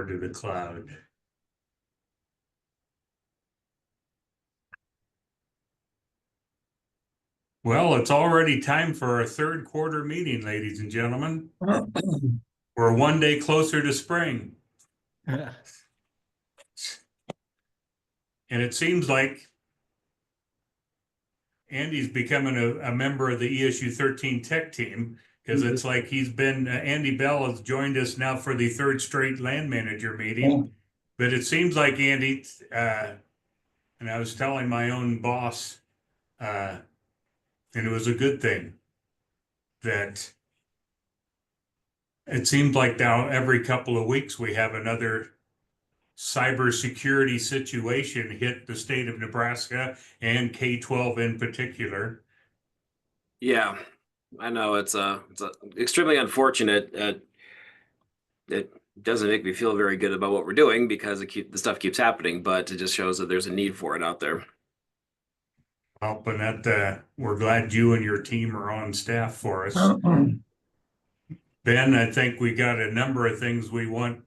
power to the cloud. Well, it's already time for our third quarter meeting, ladies and gentlemen. We're one day closer to spring. And it seems like Andy's becoming a member of the ESU13 tech team, because it's like he's been, Andy Bell has joined us now for the third straight land manager meeting. But it seems like Andy, and I was telling my own boss, and it was a good thing, that it seems like now every couple of weeks we have another cybersecurity situation hit the state of Nebraska and K-12 in particular. Yeah, I know it's extremely unfortunate. It doesn't make me feel very good about what we're doing because the stuff keeps happening, but it just shows that there's a need for it out there. Well, but we're glad you and your team are on staff for us. Ben, I think we got a number of things we want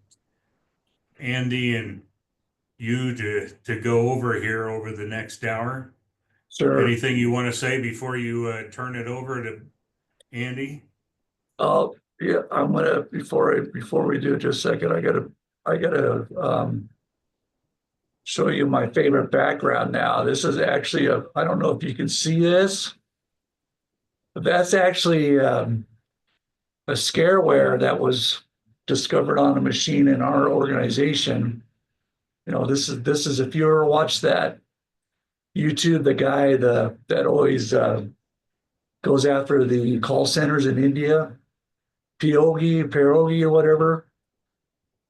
Andy and you to go over here over the next hour. Sure. Anything you want to say before you turn it over to Andy? Yeah, I'm gonna before we do just a second, I gotta show you my favorite background now. This is actually I don't know if you can see this, but that's actually a scareware that was discovered on a machine in our organization. You know, this is if you ever watch that YouTube, the guy that always goes after the call centers in India, Pierogi or whatever.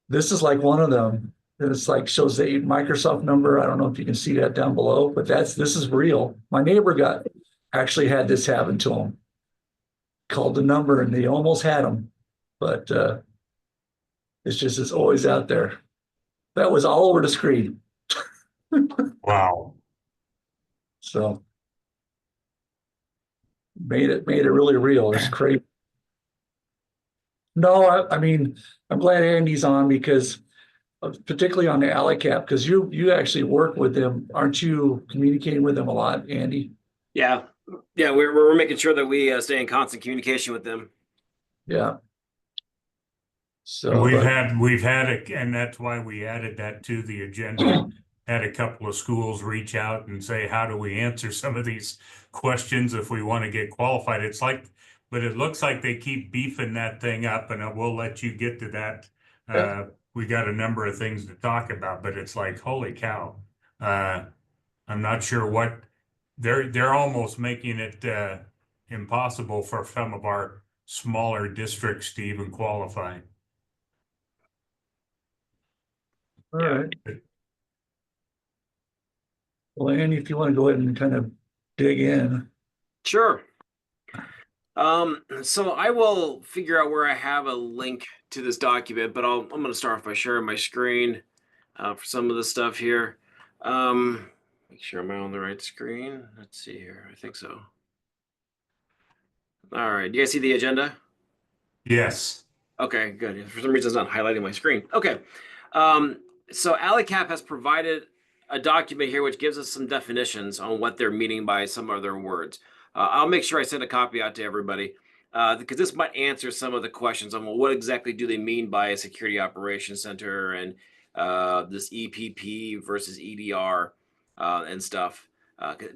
This is like one of them. And it's like shows the Microsoft number. I don't know if you can see that down below, but this is real. My neighbor actually had this happen to him. Called the number and they almost had him, but it's always out there. That was all over the screen. Wow. So made it really real. It's crazy. No, I mean, I'm glad Andy's on because particularly on the AliCap, because you actually work with them. Aren't you communicating with them a lot, Andy? Yeah, we're making sure that we stay in constant communication with them. Yeah. So we've had it, and that's why we added that to the agenda. Had a couple of schools reach out and say, how do we answer some of these questions if we want to get qualified? It's like, but it looks like they keep beefing that thing up, and we'll let you get to that. We got a number of things to talk about, but it's like, holy cow. I'm not sure what they're almost making it impossible for some of our smaller districts to even qualify. all right. Well, Andy, if you want to go ahead and kind of dig in. Sure. So I will figure out where I have a link to this document, but I'm going to start off by sharing my screen for some of the stuff here. Make sure I'm on the right screen. Let's see here. I think so. All right. Do you guys see the agenda? Yes. Okay, good. For some reason, it's not highlighting my screen. Okay. So AliCap has provided a document here which gives us some definitions on what they're meaning by some of their words. I'll make sure I send a copy out to everybody because this might answer some of the questions on, well, what exactly do they mean by a security operations center and this EPP versus EDR and stuff.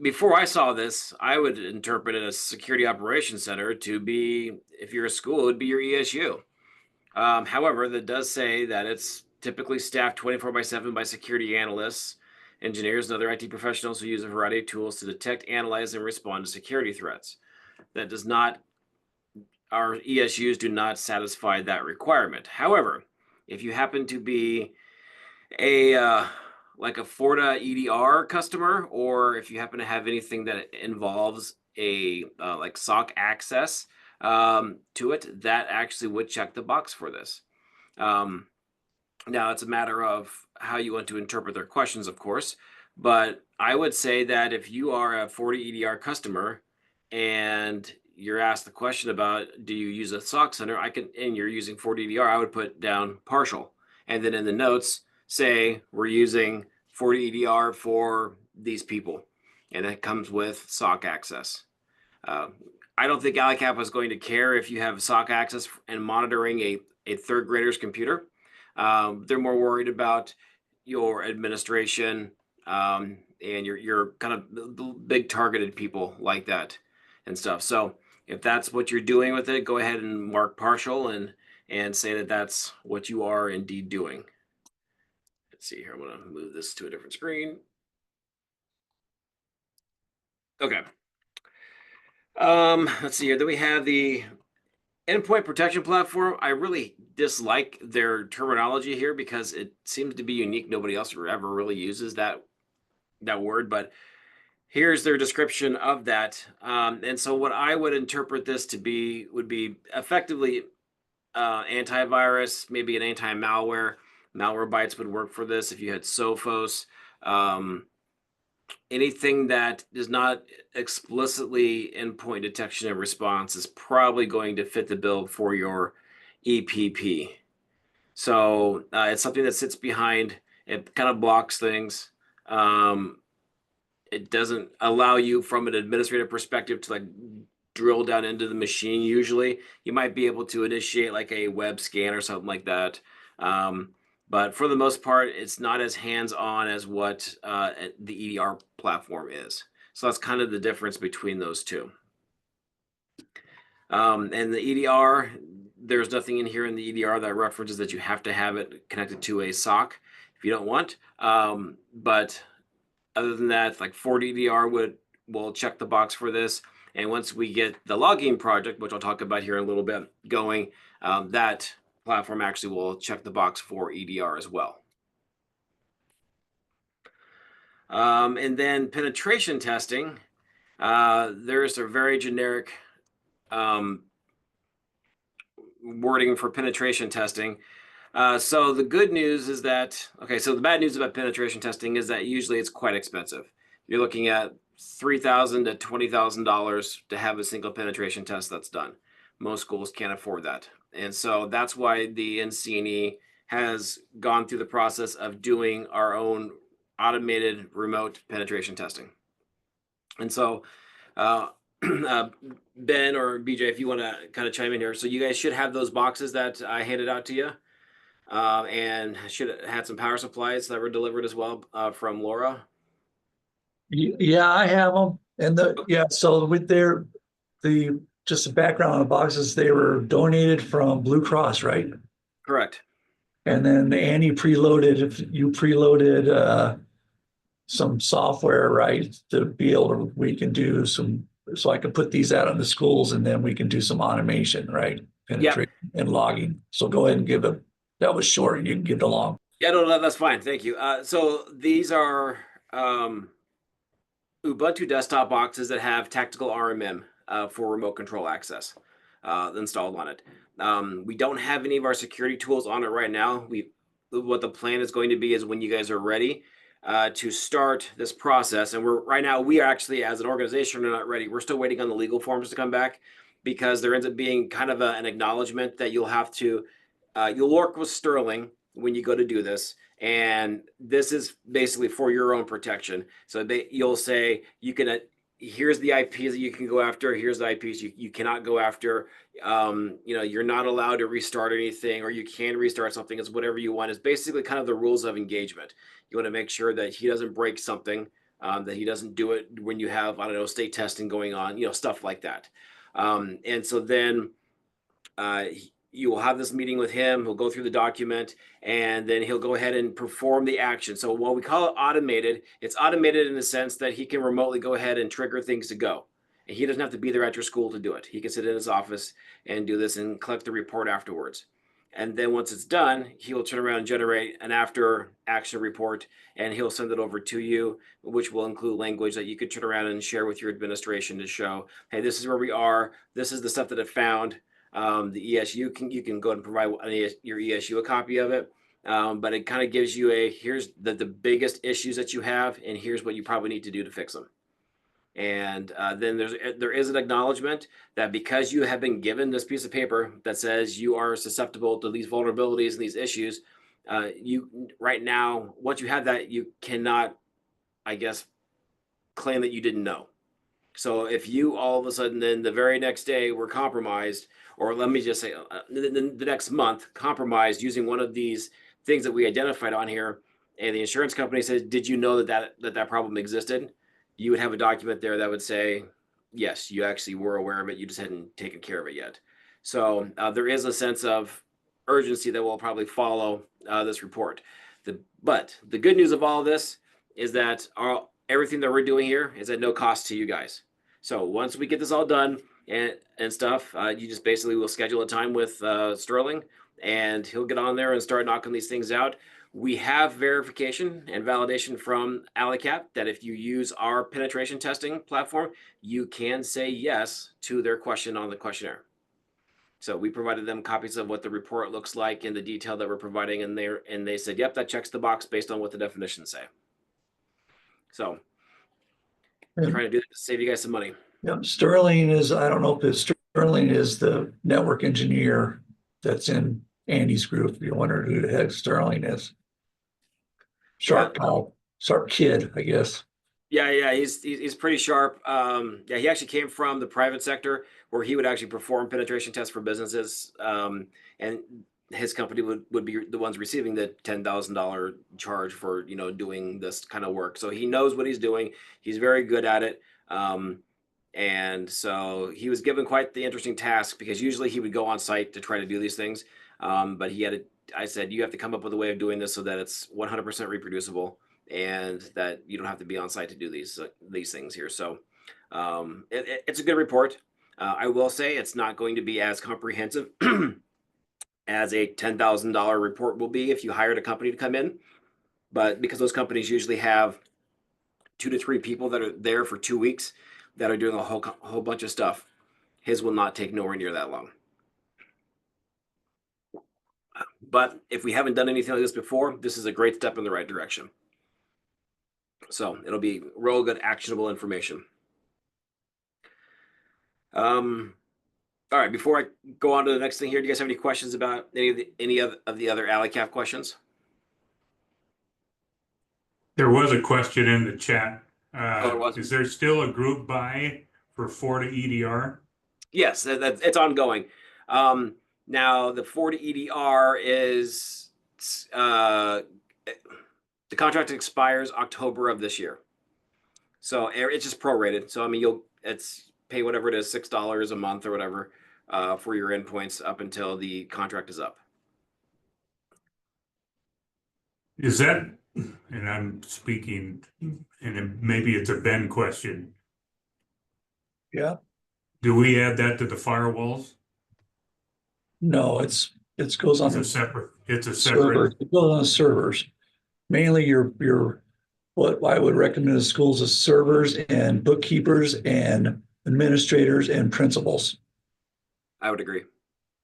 Before I saw this, I would interpret it as security operations center to be, if you're a school, it would be your ESU. However, that does say that it's typically staffed 24/7 by security analysts, engineers, and other IT professionals who use a variety of tools to detect, analyze, and respond to security threats. That does not, our ESUs do not satisfy that requirement. However, if you happen to be like a Forta EDR customer, or if you happen to have anything that involves a like SOC access to it, that actually would check the box for this. Now, it's a matter of how you want to interpret their questions, of course, but I would say that if you are a Forta EDR customer and you're asked the question about, do you use a SOC center, and you're using Forta EDR, I would put down partial. And then in the notes, say we're using 40 EDR for these people. And it comes with SOC access. I don't think AliCap is going to care if you have SOC access and monitoring a third grader's computer. They're more worried about your administration and your kind of big targeted people like that and stuff. So if that's what you're doing with it, go ahead and mark partial and say that that's what you are indeed doing. Let's see here. I'm going to move this to a different screen. Okay. Let's see here. Then we have the endpoint protection platform. I really dislike their terminology here because it seems to be unique. Nobody else ever really uses that word, but here's their description of that. And so what I would interpret this to be would be effectively antivirus, maybe an anti-malware. Malwarebytes would work for this if you had Sophos. Anything that is not explicitly endpoint detection and response is probably going to fit the bill for your EPP. So it's something that sits behind. It kind of blocks things. It doesn't allow you from an administrative perspective to like drill down into the machine. Usually you might be able to initiate like a web scan or something like that. But for the most part, it's not as hands-on as what the EDR platform is. So that's kind of the difference between those two. And the EDR, there's nothing in here in the EDR that references that you have to have it connected to a SOC if you don't want. But other than that, like 40 EDR will check the box for this. And once we get the logging project, which I'll talk about here in a little bit, going, that platform actually will check the box for EDR as well. And then penetration testing, there's a very generic wording for penetration testing. So the good news is that, okay, so the bad news about penetration testing is that usually it's quite expensive. You're looking at $3,000 to $20,000 to have a single penetration test that's done. Most schools can't afford that. And so that's why the NCNE has gone through the process of doing our own automated remote penetration testing. And so Ben or BJ, if you want to kind of chime in here. So you guys should have those boxes that I handed out to you. And should have had some power supplies that were delivered as well from Laura. Yeah, I have them. And so with just the background on the boxes, they were donated from Blue Cross, right? Correct. And then Annie you preloaded some software, right? To be able to, we can do some, so I can put these out on the schools and then we can do some automation, right? Penetration and logging. So go ahead and give them, that was short, you can give it along. Yeah, no, that's fine. Thank you. So these are Ubuntu desktop boxes that have tactical RMM for remote control access installed on it. We don't have any of our security tools on it right now. What the plan is going to be is when you guys are ready to start this process, and right now we are actually, as an organization, are not ready. We're still waiting on the legal forms to come back because there ends up being kind of an acknowledgement that you'll have to, you'll work with Sterling when you go to do this. And this is basically for your own protection. So you'll say, you can, here's the IPs that you can go after. Here's the IPs you cannot go after. You're not allowed to restart anything, or you can restart something. It's whatever you want. It's basically kind of the rules of engagement. You want to make sure that he doesn't break something, that he doesn't do it when you have, I don't know, state testing going on, stuff like that. And so then you will have this meeting with him. He'll go through the document, and then he'll go ahead and perform the action. So while we call it automated, it's automated in the sense that he can remotely go ahead and trigger things to go. And he doesn't have to be there at your school to do it. He can sit in his office and do this and collect the report afterwards. And then once it's done, he will turn around and generate an after action report, and he'll send it over to you, which will include language that you could turn around and share with your administration to show, hey, this is where we are. This is the stuff that I found. The ESU you can go and provide your ESU a copy of it, but it kind of gives you here's the biggest issues that you have, and here's what you probably need to do to fix them. And then there is an acknowledgement that because you have been given this piece of paper that says you are susceptible to these vulnerabilities and these issues, you right now, once you have that, you cannot, I guess, claim that you didn't know. So if you all of a sudden then the very next day were compromised, or let me just say the next month compromised using one of these things that we identified on here, and the insurance company says, "Did you know that problem existed?" You would have a document there that would say, "Yes, you actually were aware of it. You just hadn't taken care of it yet." So there is a sense of urgency that will probably follow this report. But the good news of all of this is that everything that we're doing here is at no cost to you guys. So once we get this all done and stuff, you just basically will schedule a time with Sterling, and he'll get on there and start knocking these things out. We have verification and validation from AliCap that if you use our penetration testing platform, you can say yes to their question on the questionnaire. So we provided them copies of what the report looks like and the detail that we're providing in there, and they said, "Yep, that checks the box based on what the definitions say." So trying to do that to save you guys some money. Yep, Sterling is, I don't know if it's Sterling is the network engineer that's in Andy's group. If you wonder who the heck Sterling is. Sharp sharp kid, I guess. Yeah, he's pretty sharp. Yeah, he actually came from the private sector where he would actually perform penetration tests for businesses, and his company would be the ones receiving the $10,000 charge for doing this kind of work. So he knows what he's doing. He's very good at it. And so he was given quite the interesting task because usually he would go on site to try to do these things. But I said, you have to come up with a way of doing this so that it's 100% reproducible and that you don't have to be on site to do these things here. So it's a good report. I will say it's not going to be as comprehensive as a $10,000 report will be if you hired a company to come in. But because those companies usually have 2 to 3 people that are there for 2 weeks that are doing a whole bunch of stuff, his will not take nowhere near that long. But if we haven't done anything like this before, this is a great step in the right direction. So it'll be real good, actionable information. All right, before I go on to the next thing here, do you guys have any questions about any of the other AliCap questions? There was a question in the chat. Was. Is there still a group buy for Florida EDR? Yes, it's ongoing. Now the Florida EDR is the contract expires October of this year, so it's just prorated. So I mean, it's pay whatever it is, $6 a month or whatever for your endpoints up until the contract is up. Is that, and I'm speaking, and maybe it's a Ben question. Yeah. Do we add that to the firewalls? No, it goes on It's a the separate. servers. It goes on the servers. Mainly your what I would recommend to schools is servers and bookkeepers and administrators and principals. I would agree.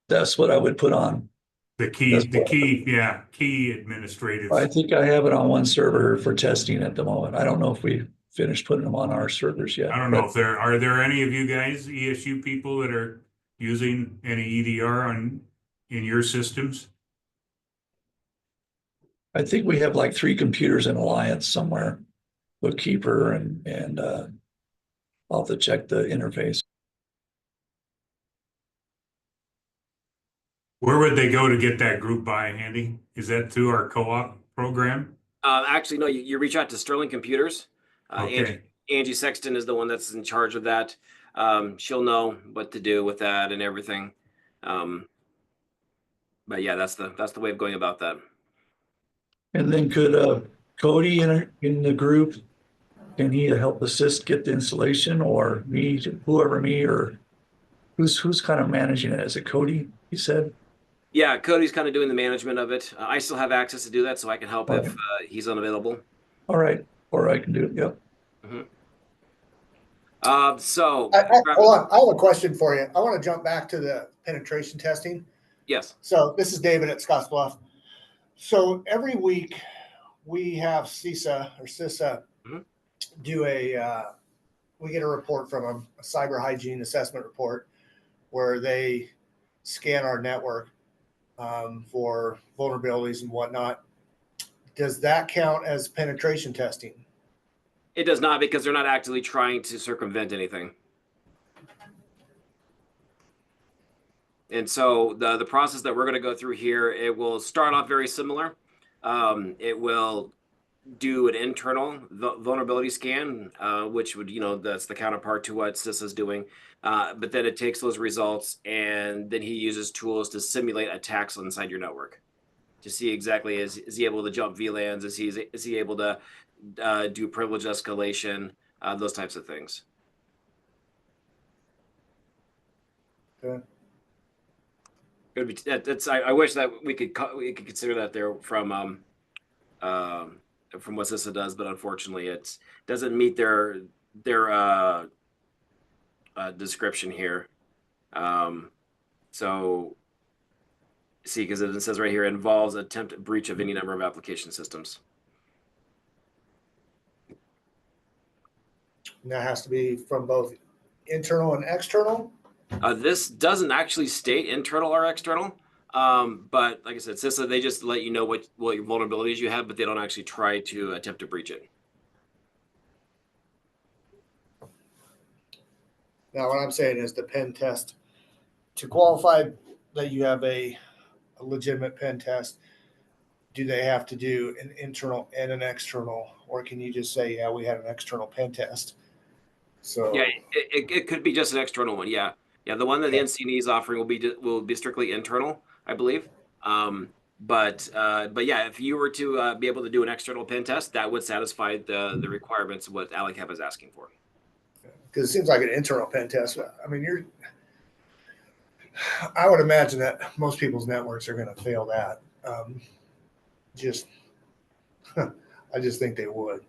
That's what I would put on. The key administrative. I think I have it on one server for testing at the moment. I don't know if we finished putting them on our servers yet. I don't know if are there any of you guys, ESU people, that are using any EDR in your systems? I think we have like 3 computers in Alliance somewhere, bookkeeper and I'll have to check the interface. Where would they go to get that group buy, Andy? Is that through our co-op program? Actually, no, you reach out to Sterling Computers. Okay. Angie Sexton is the one that's in charge of that. She'll know what to do with that and everything. But yeah, that's the way of going about that. And then could Cody in the group, can he help assist get the installation, or me, or who's kind of managing it? Is it Cody, he said? Yeah, Cody's kind of doing the management of it. I still have access to do that, so I can help if he's unavailable. All right, or I can do it. Yep. Mm-hmm. Hold on. I have a question for you. I want to jump back to the penetration testing. Yes. So this is David at Scottsbluff. So every week we have CISA do we get a report from them, a cyber hygiene assessment report, where they scan our network for vulnerabilities and whatnot. Does that count as penetration testing? It does not, because they're not actively trying to circumvent anything. And so the process that we're going to go through here, it will start off very similar. It will do an internal vulnerability scan, which would, that's the counterpart to what CISA is doing. But then it takes those results, and then he uses tools to simulate attacks inside your network to see exactly, is he able to jump VLANs? Is he able to do privilege escalation, those types of things. Okay. I wish that we could consider that there from what CISA does, but unfortunately it doesn't meet their description here. So see, because it says right here, involves attempted breach of any number of application systems. And that has to be from both internal and external. This doesn't actually state internal or external, but like I said, CISA, they just let you know what your vulnerabilities you have, but they don't actually try to attempt to breach it. Now, what I'm saying is the pen test, to qualify that you have a legitimate pen test, do they have to do an internal and an external, or can you just say, yeah, we had an external pen test? So yeah, it could be just an external one. Yeah. The one that the NCNE is offering will be strictly internal, I believe. But yeah, if you were to be able to do an external pen test, that would satisfy the requirements of what ALICAP is asking for. because it seems like an internal pen test. I mean, I would imagine that most people's networks are going to fail that. I just think they would,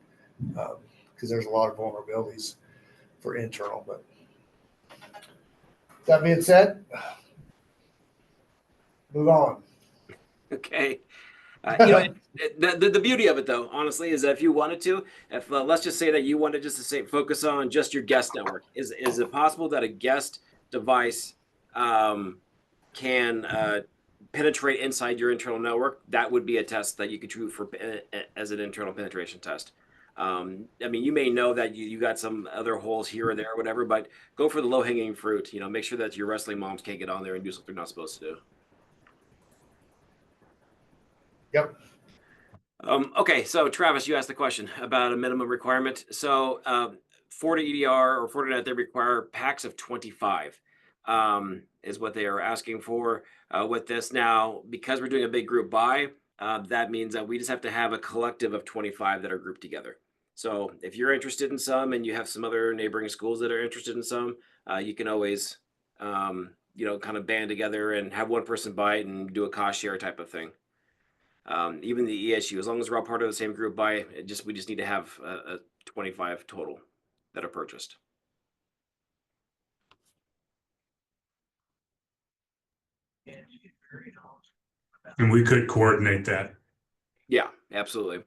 because there's a lot of vulnerabilities for internal. But that being said, move on. Okay. The beauty of it, though, honestly, is that if you wanted to, let's just say that you wanted just to say focus on just your guest network, is it possible that a guest device can penetrate inside your internal network? That would be a test that you could do for as an internal penetration test. I mean, you may know that you got some other holes here or there or whatever, but go for the low hanging fruit. Make sure that your wrestling moms can't get on there and do something they're not supposed to do. Yep. Okay, so Travis, you asked the question about a minimum requirement. So FortiEDR or Fortinet, they require packs of 25 is what they are asking for with this. Now, because we're doing a big group buy, that means that we just have to have a collective of 25 that are grouped together. So if you're interested in some and you have some other neighboring schools that are interested in some, you can always, kind of band together and have one person buy it and do a cost share type of thing. Even the ESU, as long as we're all part of the same group buy, we just need to have 25 total that are purchased. And we could coordinate that. Yeah, absolutely.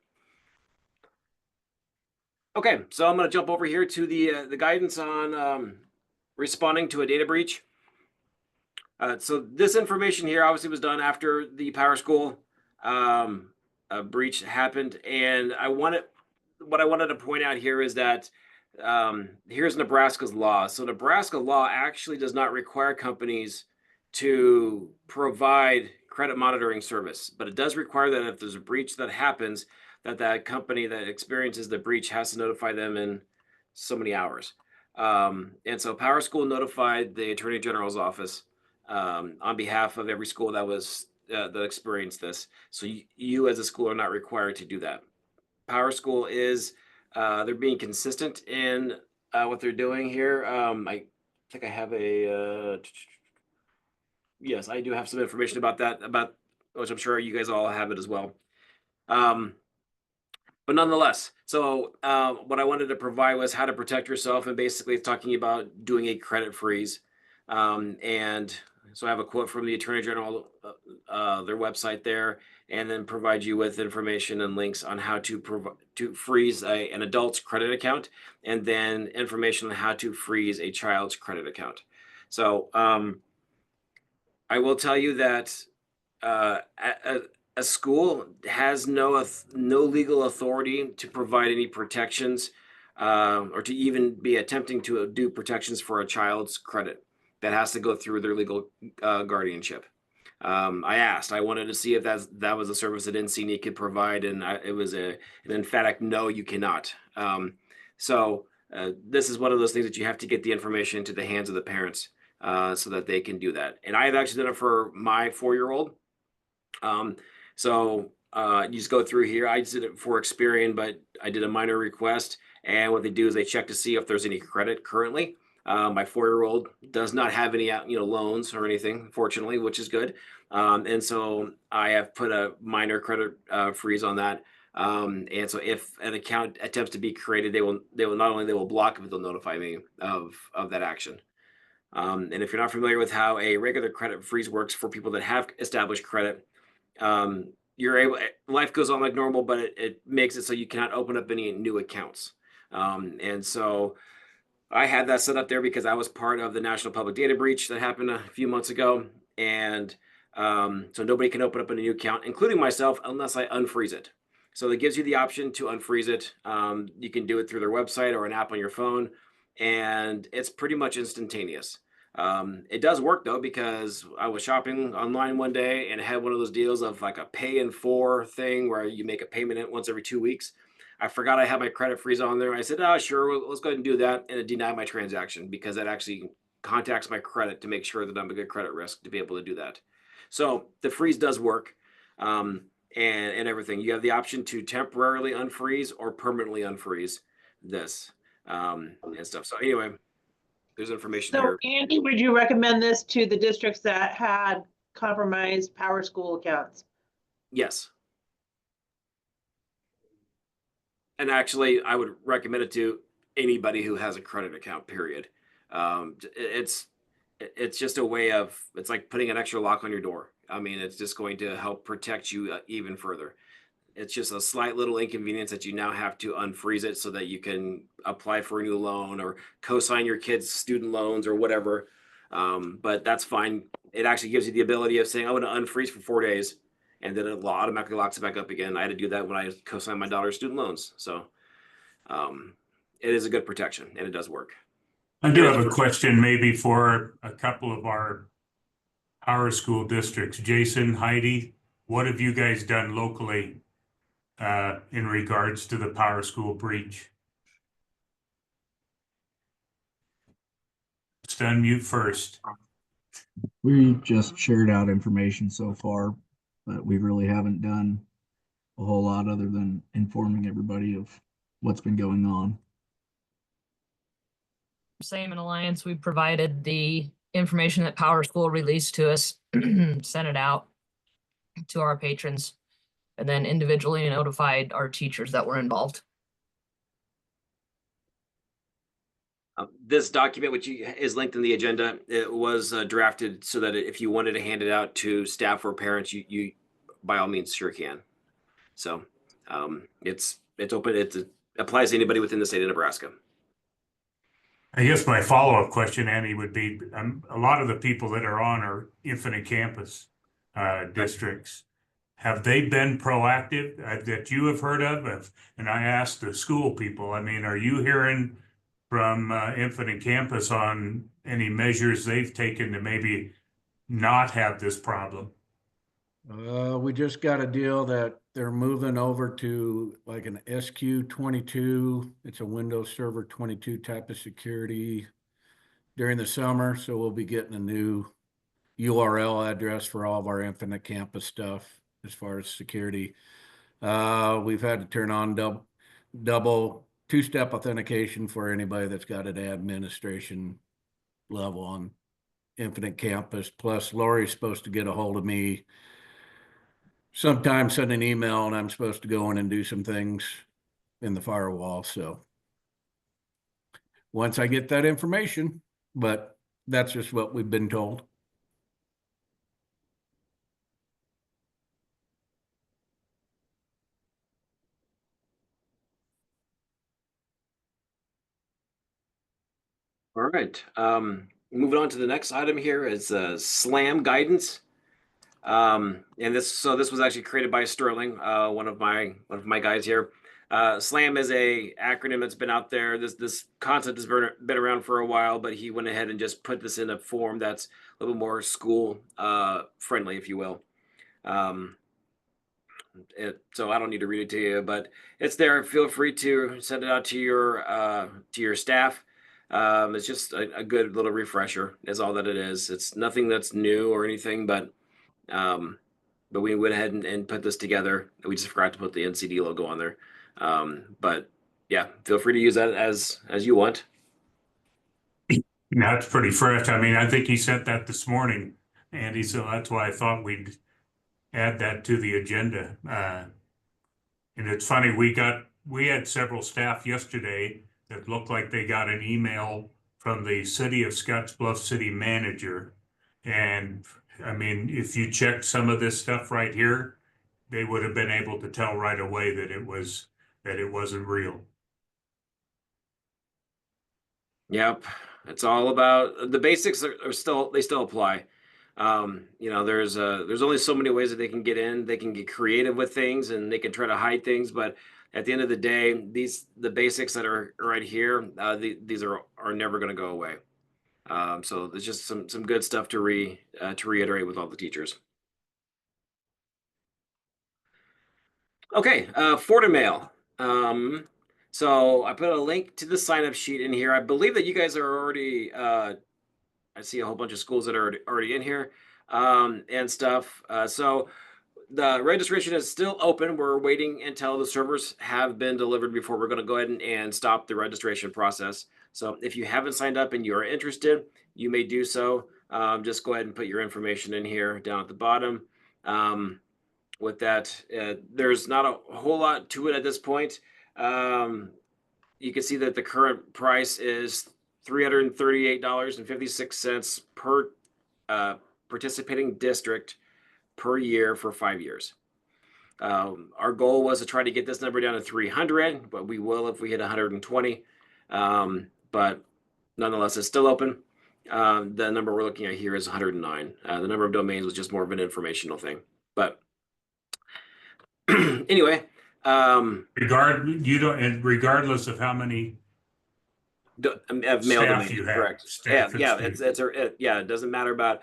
Okay, so I'm going to jump over here to the guidance on responding to a data breach. So this information here obviously was done after the PowerSchool breach happened, and what I wanted to point out here is that here's Nebraska's law. So Nebraska law actually does not require companies to provide credit monitoring service, but it does require that if there's a breach that happens, that company that experiences the breach has to notify them in so many hours. And so PowerSchool notified the Attorney General's office on behalf of every school that experienced this. So you as a school are not required to do that. PowerSchool is they're being consistent in what they're doing here. I think I have yes, I do have some information about that, which I'm sure you guys all have it as well. But nonetheless, so what I wanted to provide was how to protect yourself, and basically talking about doing a credit freeze. And so I have a quote from the Attorney General, their website there, and then provide you with information and links on how to freeze an adult's credit account, and then information on how to freeze a child's credit account. So I will tell you that a school has no legal authority to provide any protections or to even be attempting to do protections for a child's credit. That has to go through their legal guardianship. I wanted to see if that was a service that NCNE could provide, and it was an emphatic no, you cannot. So this is one of those things that you have to get the information into the hands of the parents so that they can do that. And I have actually done it for my 4-year-old. So you just go through here. I just did it for Experian, but I did a minor request. And what they do is they check to see if there's any credit currently. My 4-year-old does not have any, loans or anything, fortunately, which is good. And so I have put a minor credit freeze on that. And so if an account attempts to be created, they will not only block it, but they'll notify me of that action. And if you're not familiar with how a regular credit freeze works for people that have established credit, life goes on like normal, but it makes it so you cannot open up any new accounts. And so I had that set up there because I was part of the National Public Data breach that happened a few months ago. And so nobody can open up a new account, including myself, unless I unfreeze it. So it gives you the option to unfreeze it. You can do it through their website or an app on your phone, and it's pretty much instantaneous. It does work though, because I was shopping online one day and it had one of those deals of like a pay in 4 thing where you make a payment once every 2 weeks. I forgot I had my credit freeze on there. I said, "Oh, sure, let's go ahead and do that," and it denied my transaction because that actually contacts my credit to make sure that I'm a good credit risk to be able to do that. So the freeze does work, and everything. You have the option to temporarily unfreeze or permanently unfreeze this and stuff. So anyway, there's information So here. Andy, would you recommend this to the districts that had compromised Power School accounts? Yes. And actually, I would recommend it to anybody who has a credit account, period. It's just a way of, it's like putting an extra lock on your door. I mean, it's just going to help protect you even further. It's just a slight little inconvenience that you now have to unfreeze it so that you can apply for a new loan or co-sign your kids' student loans or whatever. But that's fine. It actually gives you the ability of saying, "I want to unfreeze for 4 days," and then it automatically locks it back up again. I had to do that when I co-signed my daughter's student loans. So it is a good protection, and it does work. I do have a question maybe for a couple of our school districts. Jason, Heidi, what have you guys done locally in regards to the Power School breach? Let's unmute first. We just shared out information so far, but we really haven't done a whole lot other than informing everybody of what's been going on. Same in Alliance, we provided the information that Power School released to us, sent it out to our patrons, and then individually notified our teachers that were involved. This document, which is linked in the agenda, it was drafted so that if you wanted to hand it out to staff or parents, you by all means sure can. So it's open. It applies to anybody within the state of Nebraska. I guess my follow-up question, Annie, would be a lot of the people that are on our Infinite Campus districts. Have they been proactive that you have heard of? And I asked the school people, I mean, are you hearing from Infinite Campus on any measures they've taken to maybe not have this problem? We just got a deal that they're moving over to like an ESU13. It's a Windows Server 22 type of security during the summer. So we'll be getting a new URL address for all of our Infinite Campus stuff as far as security. We've had to turn on double two-step authentication for anybody that's got an administration level on Infinite Campus. Plus, Lori's supposed to get a hold of me sometime, send an email, and I'm supposed to go in and do some things in the firewall. So once I get that information, but that's just what we've been told. All right. Moving on to the next item here is SLAM guidance. And this was actually created by Sterling, one of my guys here. SLAM is a acronym that's been out there. This concept has been around for a while, but he went ahead and just put this in a form that's a little more school friendly, if you will. So I don't need to read it to you, but it's there. Feel free to send it out to your staff. It's just a good little refresher is all that it is. It's nothing that's new or anything, but we went ahead and put this together. We just forgot to put the NCD logo on there. But yeah, feel free to use that as you want. That's pretty fresh. I mean, I think he sent that this morning, Andy, so that's why I thought we'd add that to the agenda. And it's funny, we had several staff yesterday that looked like they got an email from the City of Scottsbluff City Manager. And I mean, if you checked some of this stuff right here, they would have been able to tell right away that it wasn't real. Yep. It's all about the basics they still apply. There's only so many ways that they can get in. They can get creative with things and they can try to hide things, but at the end of the day, the basics that are right here, these are never going to go away. So there's just some good stuff to reiterate with all the teachers. Okay, Fortimail. So I put a link to the sign up sheet in here. I believe that you guys are already. I see a whole bunch of schools that are already in here and stuff. So the registration is still open. We're waiting until the servers have been delivered before we're going to go ahead and stop the registration process. So if you haven't signed up and you are interested, you may do so. Just go ahead and put your information in here down at the bottom. With that, there's not a whole lot to it at this point. You can see that the current price is $338.56 per participating district per year for 5 years. Our goal was to try to get this number down to 300, but we will if we hit 120. But nonetheless, it's still open. The number we're looking at here is 109. The number of domains was just more of an informational thing. But anyway, regardless of how many of mail staff domains, you have, correct? It doesn't matter about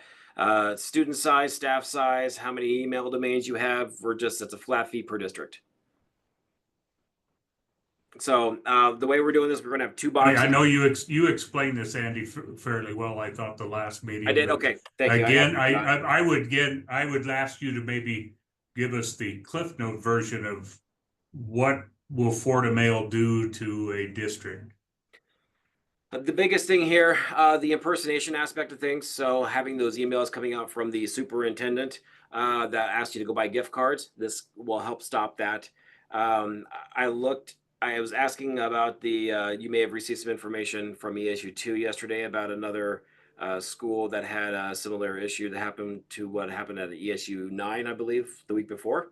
student size, staff size, how many email domains you have. It's a flat fee per district. So the way we're doing this, we're going to have 2 boxes. I know you explained this, Andy, fairly well. I thought the last meeting. I did. Okay, thank you. Again, I would ask you to maybe give us the Cliff Note version of what will Fortimail do to a district. The biggest thing here, the impersonation aspect of things. So having those emails coming out from the superintendent that asks you to go buy gift cards, this will help stop that. I was asking about you may have received some information from ESU2 yesterday about another school that had a similar issue that happened to what happened at ESU9, I believe, the week before.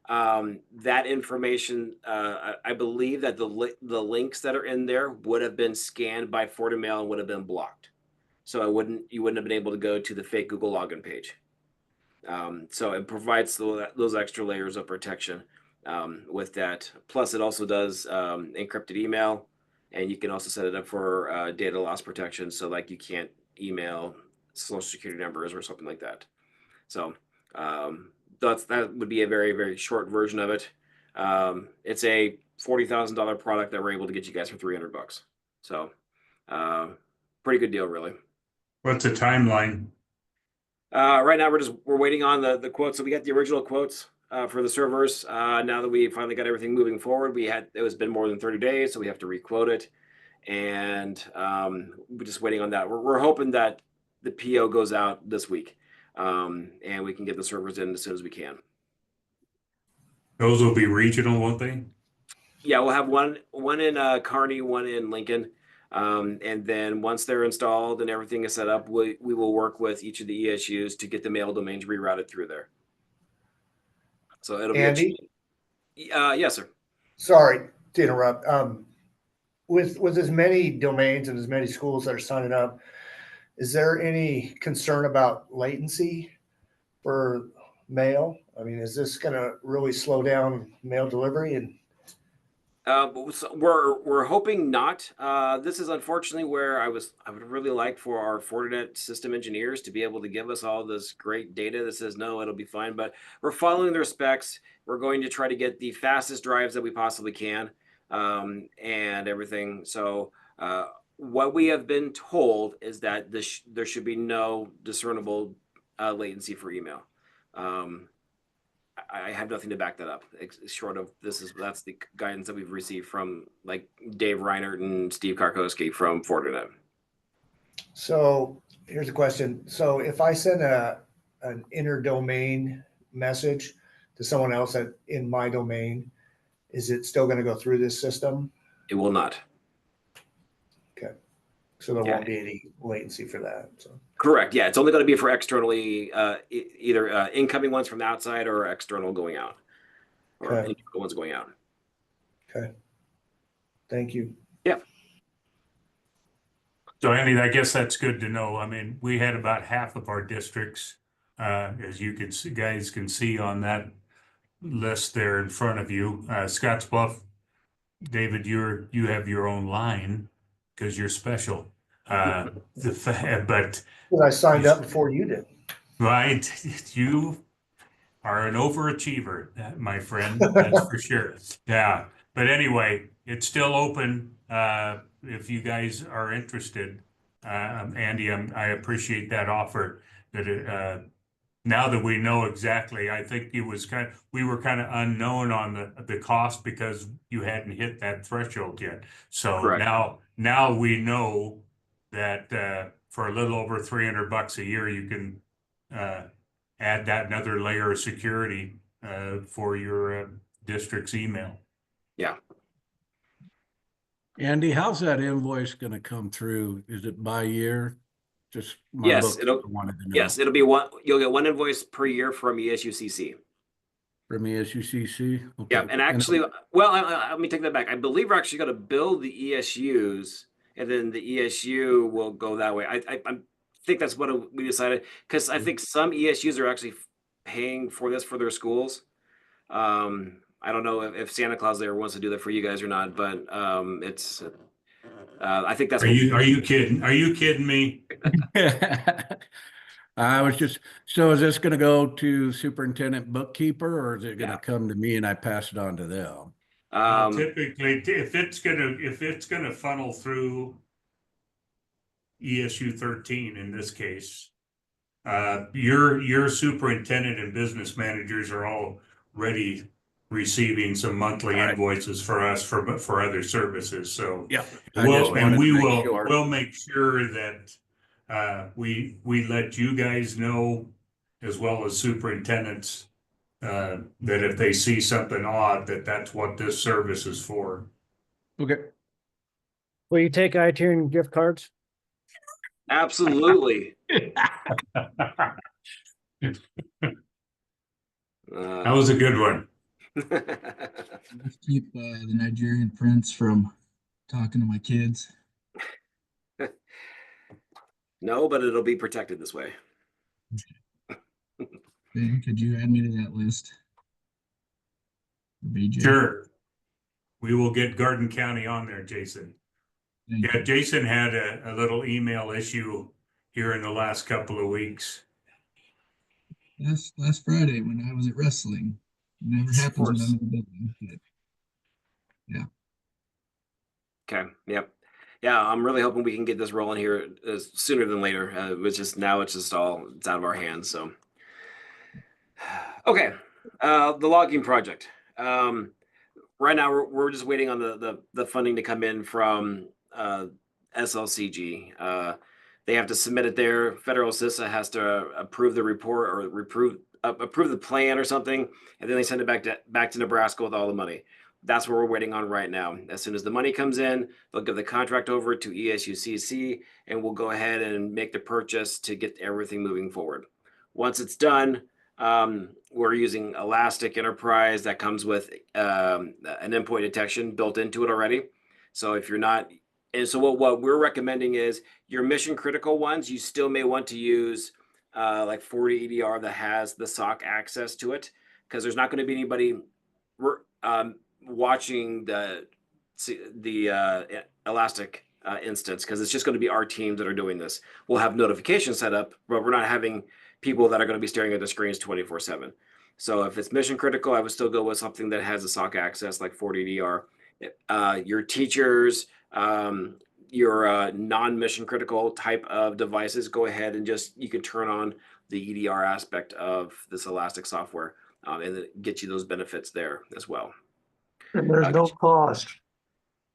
That information, I believe that the links that are in there would have been scanned by Fortimail and would have been blocked. So you wouldn't have been able to go to the fake Google login page. So it provides those extra layers of protection with that. Plus, it also does encrypted email, and you can also set it up for data loss protection. So like you can't email social security numbers or something like that. So that would be a very, very short version of it. It's a $40,000 product that we're able to get you guys for $300. So pretty good deal, really. What's the timeline? Right now we're waiting on the quotes. So we got the original quotes for the servers. Now that we finally got everything moving forward, it was been more than 30 days, so we have to requote it. And we're just waiting on that. We're hoping that the PO goes out this week. And we can get the servers in as soon as we can. Those will be regional, won't they? Yeah, we'll have one in Kearney, one in Lincoln. And then once they're installed and everything is set up, we will work with each of the ESUs to get the mail domains rerouted through there. So it'll Andy? be yes, sir. Sorry to interrupt. With as many domains and as many schools that are signing up, is there any concern about latency for mail? I mean, is this gonna really slow down mail delivery? And We're hoping not. This is unfortunately where I would really like for our Fortinet system engineers to be able to give us all this great data that says no, it'll be fine. But we're following their specs. We're going to try to get the fastest drives that we possibly can, and everything. So what we have been told is that there should be no discernible latency for email. I have nothing to back that up, short of that's the guidance that we've received from like Dave Reinert and Steve Karkowski from Fortinet. so here's a question. So if I send an interdomain message to someone else in my domain, is it still going to go through this system? It will not. Okay. So there Yeah. won't be any latency for that. So. Correct. Yeah, it's only going to be for externally, either incoming ones from the outside or external going out, or Okay. internal ones going out. Okay. Thank you. Yeah. So Andy, I guess that's good to know. I mean, we had about half of our districts, as you can see, guys can see on that list there in front of you. Scottsbluff, David, you have your own line because you're special. But I signed up before you did. right, you are an overachiever, my friend. That's for sure. Yeah, but anyway, it's still open. If you guys are interested, Andy, I appreciate that offer. That now that we know exactly, I think we were kind of unknown on the cost because you hadn't hit that threshold yet. So Correct. now we know that for a little over $300 a year, you can add that another layer of security for your district's email. Yeah. Andy, how's that invoice going to come through? Is it by year? Just my Yes, book wanted to know. yes, it'll be one. You'll get one invoice per year from ESUCC. From ESUCC? Okay. Yeah, and actually, well, let me take that back. I believe we're actually going to build the ESUs, and then the ESU will go that way. I think that's what we decided, because I think some ESUs are actually paying for this for their schools. I don't know if Santa Claus there wants to do that for you guys or not, but it's. I think that's. Are you kidding? Are you kidding me? I was just, so is this going to go to superintendent bookkeeper, or is it going to Yeah. come to me and I pass it on to them? Typically, if it's gonna funnel through ESU13 in this case, your superintendent and business managers are already receiving some monthly All right. invoices for us for other services. So Yeah. we'll make sure that we let you guys know, as well as superintendents, that if they see something odd, that's what this service is for. Okay. Will you take iTunes gift cards? Absolutely. That was a good one. Let's keep the Nigerian prince from talking to my kids. No, but it'll be protected this way. Ben, could you add me to that list? BJ. Sure. We will get Garden County on there, Jason. Thank Yeah, you. Jason had a little email issue here in the last couple of weeks. Last Friday when I was at wrestling. It never happens when I'm in the building. But yeah. Okay. Yep. Yeah, I'm really hoping we can get this rolling here sooner than later. It's out of our hands. So, okay, the logging project. Right now we're just waiting on the funding to come in from SLCG. They have to submit it there. Federal CISA has to approve the report or approve the plan or something, and then they send it back to Nebraska with all the money. That's what we're waiting on right now. As soon as the money comes in, they'll give the contract over to ESUCC, and we'll go ahead and make the purchase to get everything moving forward. Once it's done, we're using Elastic Enterprise that comes with an endpoint detection built into it already. So if you're not, and so what we're recommending is your mission critical ones, you still may want to use like 40 EDR that has the SOC access to it, because there's not going to be anybody watching the Elastic instance, because it's just going to be our teams that are doing this. We'll have notifications set up, but we're not having people that are going to be staring at the screens 24/7. So if it's mission critical, I would still go with something that has a SOC access like 40 EDR. Your teachers, your non-mission critical type of devices, go ahead and you can turn on the EDR aspect of this Elastic software, and then get you those benefits there as well. And there's no cost.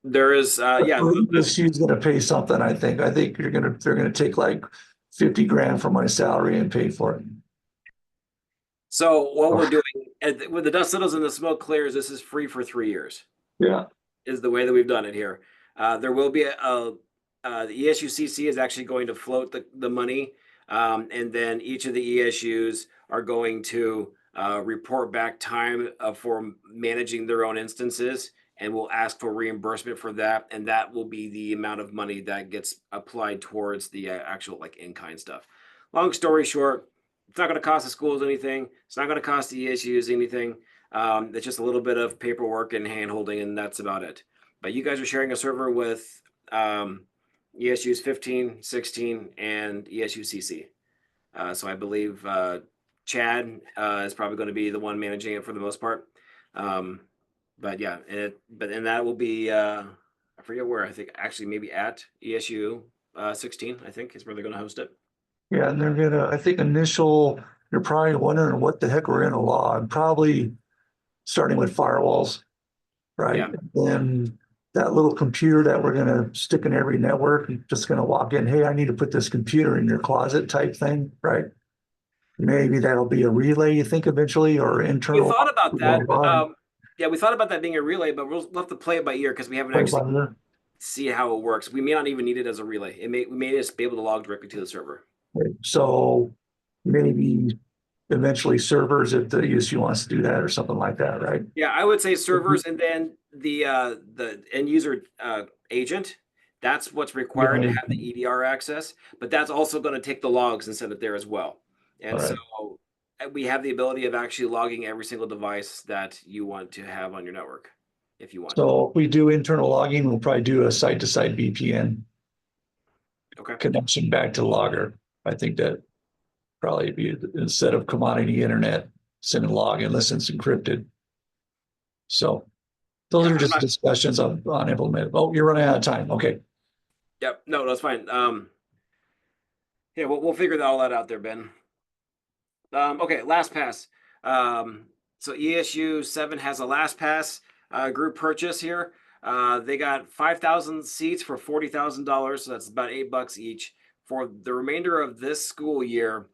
There is, yeah. ESU's gonna pay something, I think. I think they're gonna take like 50 grand from my salary and pay for it. So what we're doing, when the dust settles and the smoke clears, this is free for 3 years. Yeah. Is the way that we've done it here. There will be the ESUCC is actually going to float the money, and then each of the ESUs are going to report back time for managing their own instances, and we'll ask for reimbursement for that, and that will be the amount of money that gets applied towards the actual like in-kind stuff. Long story short, it's not going to cost the schools anything. It's not going to cost the ESUs anything. It's just a little bit of paperwork and hand holding, and that's about it. But you guys are sharing a server with ESUs 15, 16, and ESUCC. So I believe Chad is probably going to be the one managing it for the most part. But yeah, and that will be I forget where. I think actually maybe at ESU 16. I think is where they're going to host it. Yeah, and they're gonna, I think you're probably wondering what the heck we're gonna log. Probably starting with firewalls, right? Yeah. Then that little computer that we're gonna stick in every network, you're just gonna walk in, hey, I need to put this computer in your closet type thing, right? Maybe that'll be a relay, you think eventually, or internal. We thought about that. Yeah, we thought about that being a relay, but we'll have to play it by ear because we haven't actually see how it works. We may not even need it as a relay. We may just be able to log directly to the server. So maybe eventually servers if the ESU wants to do that or something like that, right? Yeah, I would say servers, and then the end user agent. That's what's required to have the EDR access, but that's also going to take the logs and send it there as well. And so we have the ability of actually logging every single device that you want to have on your network, if you want. So if we do internal logging, we'll probably do a site-to-site VPN connection back to Logger. I think that probably be instead of commodity internet, send and log unless it's encrypted. So those are just discussions on implement. Oh, you're running out of time. Okay. Yep. No, that's fine. Yeah, we'll figure all that out there, Ben. Okay, LastPass. So ESU7 has a LastPass group purchase here. They got 5,000 seats for $40,000, so that's about $8 each. For the remainder of this school year,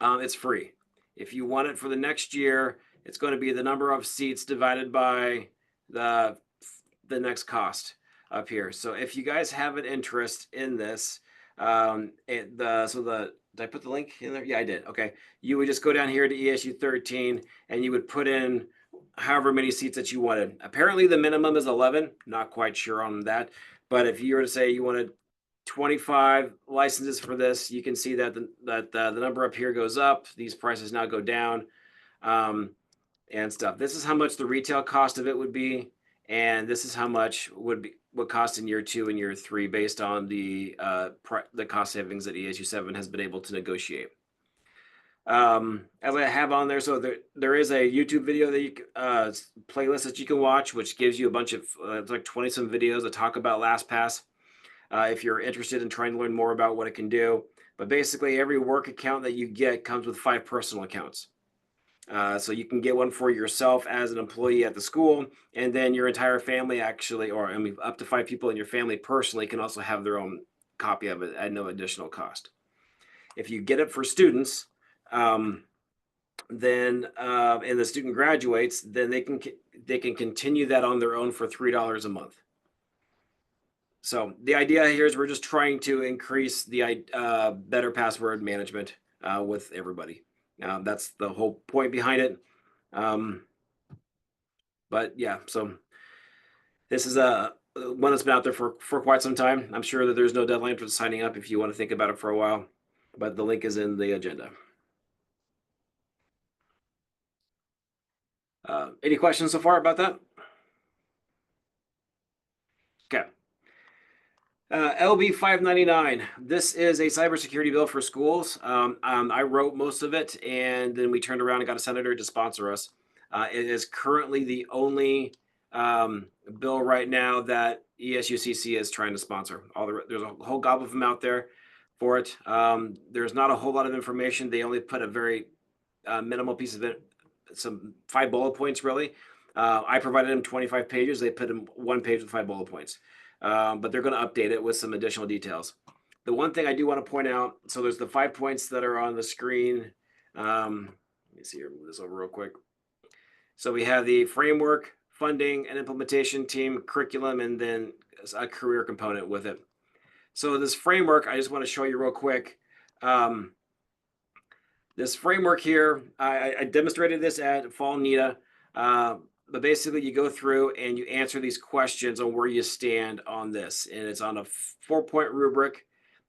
it's free. If you want it for the next year, it's going to be the number of seats divided by the next cost up here. So if you guys have an interest in this, did I put the link in there? Yeah, I did. Okay. You would just go down here to ESU13 and you would put in however many seats that you wanted. Apparently the minimum is 11. Not quite sure on that. But if you were to say you wanted 25 licenses for this, you can see that the number up here goes up. These prices now go down and stuff. This is how much the retail cost of it would be. And this is how much would cost in year 2 and year 3 based on the cost savings that ESU7 has been able to negotiate. As I have on there, so there is a YouTube video that playlist that you can watch, which gives you a bunch of it's like 20 some videos that talk about LastPass. If you're interested in trying to learn more about what it can do, but basically every work account that you get comes with 5 personal accounts. So you can get one for yourself as an employee at the school, and then your entire family actually, or I mean, up to 5 people in your family personally can also have their own copy of it at no additional cost. If you get it for students, then and the student graduates, then they can continue that on their own for $3 a month. So the idea here is we're just trying to increase the better password management with everybody. That's the whole point behind it. But yeah, so this is one that's been out there for quite some time. I'm sure that there's no deadline for signing up if you want to think about it for a while. but the link is in the agenda. Any questions so far about that? Okay. LB 599. This is a cybersecurity bill for schools. I wrote most of it, and then we turned around and got a senator to sponsor us. It is currently the only bill right now that ESUCC is trying to sponsor. There's a whole gobble of them out there for it. There's not a whole lot of information. They only put a very minimal piece of it, some 5 bullet points really. I provided them 25 pages. They put them 1 page with 5 bullet points. But they're going to update it with some additional details. The one thing I do want to point out, so there's the 5 points that are on the screen. Let me see here, move this over real quick. So we have the framework, funding, and implementation team, curriculum, and then a career component with it. So this framework, I just want to show you real quick. This framework here, I demonstrated this at Fall NETA. But basically you go through and you answer these questions on where you stand on this. And it's on a 4-point rubric,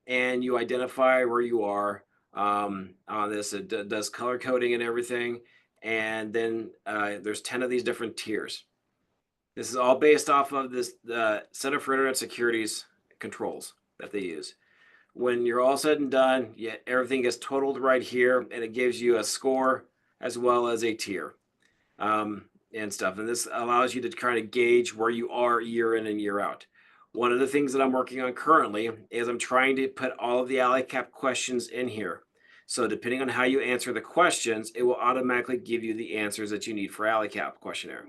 and you identify where you are on this. It does color coding and everything. And then there's 10 of these different tiers. This is all based off of this Center for Internet Security's controls that they use. When you're all said and done, everything gets totaled right here, and it gives you a score as well as a tier. And stuff. And this allows you to kind of gauge where you are year in and year out. One of the things that I'm working on currently is I'm trying to put all of the ALICAP questions in here. So depending on how you answer the questions, it will automatically give you the answers that you need for ALICAP questionnaire.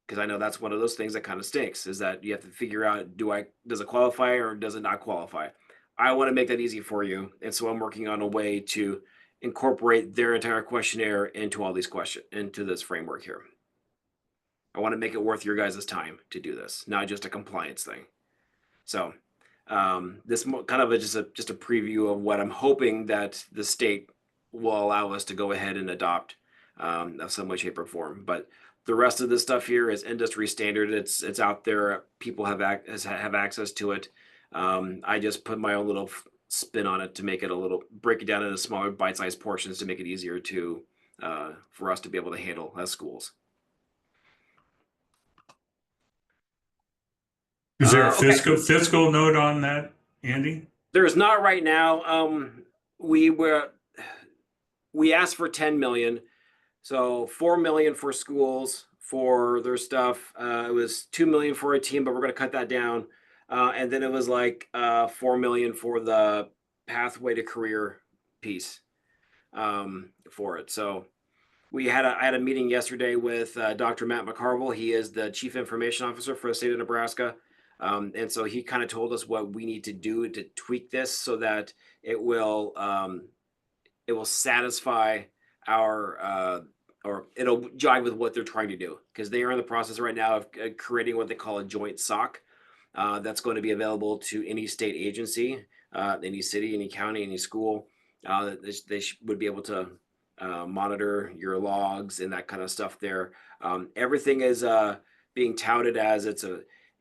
Because I know that's one of those things that kind of stinks, is that you have to figure out, does it qualify or does it not qualify? I want to make that easy for you. And so I'm working on a way to incorporate their entire questionnaire into all these questions, into this framework here. I want to make it worth your guys' time to do this, not just a compliance thing. So this kind of just a preview of what I'm hoping that the state will allow us to go ahead and adopt of some way, shape, or form. But the rest of this stuff here is industry standard. It's out there. People have access to it. I just put my own little spin on it to make it break it down into smaller bite-sized portions to make it easier to for us to be able to handle as schools. Is there a fiscal note on that, Andy? There's not right now. We asked for 10 million, so 4 million for schools for their stuff. It was 2 million for a team, but we're going to cut that down. And then it was like 4 million for the pathway to career piece for it. So I had a meeting yesterday with Dr. Matt McCarville. He is the Chief Information Officer for the state of Nebraska. And so he kind of told us what we need to do to tweak this so that it will satisfy our or it'll jive with what they're trying to do, because they are in the process right now of creating what they call a joint SOC that's going to be available to any state agency, any city, any county, any school. They would be able to monitor your logs and that kind of stuff there. Everything is being touted as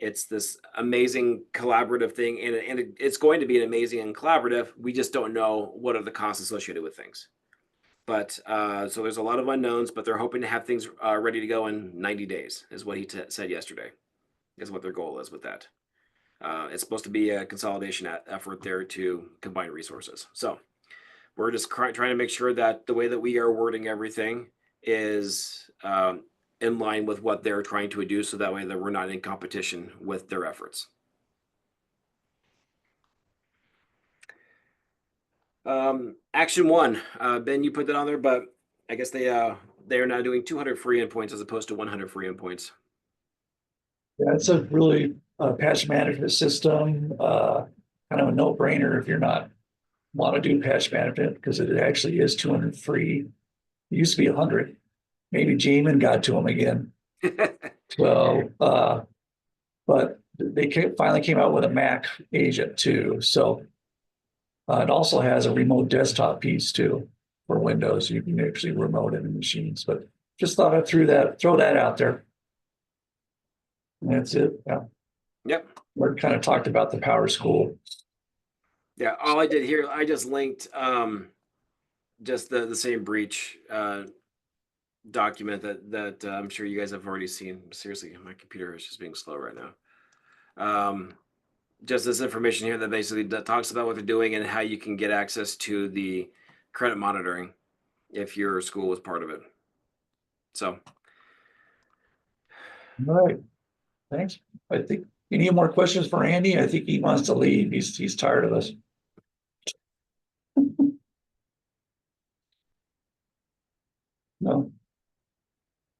it's this amazing collaborative thing, and it's going to be an amazing and collaborative. We just don't know what are the costs associated with things. But so there's a lot of unknowns, but they're hoping to have things ready to go in 90 days, is what he said yesterday, is what their goal is with that. It's supposed to be a consolidation effort there to combine resources. So we're just trying to make sure that the way that we are wording everything is in line with what they're trying to do, so that way that we're not in competition with their efforts. Action 1, Ben, you put that on there, but I guess they are now doing 200 free endpoints as opposed to 100 free endpoints. Yeah, it's a really patch management system, kind of a no-brainer if you're not want to do patch management, because it actually is 200 free. It used to be 100. Maybe Jamin got to them again. So, but they finally came out with a Mac agent too. So it also has a remote desktop piece too for Windows. You can actually remote in the machines. But just thought I'd throw that out there. And that's it. Yeah. Yep. We kind of talked about the Power School. Yeah, all I did here, I just linked just the same breach document that I'm sure you guys have already seen. Seriously, my computer is just being slow right now. Just this information here that basically talks about what they're doing and how you can get access to the credit monitoring if your school was part of it. So, All right, thanks. I think, any more questions for Andy? I think he wants to leave. He's tired of us. No.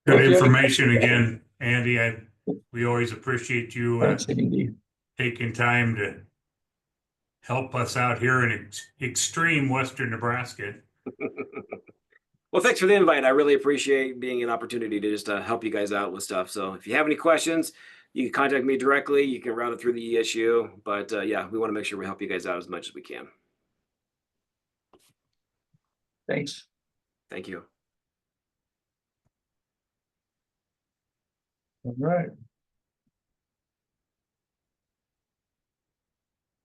Good Well, if you have any- information again, Andy. We always appreciate you Thanks, Andy. taking time to help us out here in extreme Western Nebraska. well, thanks for the invite. I really appreciate being an opportunity to just help you guys out with stuff. So if you have any questions, you can contact me directly. You can route it through the ESU. But yeah, we want to make sure we help you guys out as much as we can. Thanks. Thank you. All right. I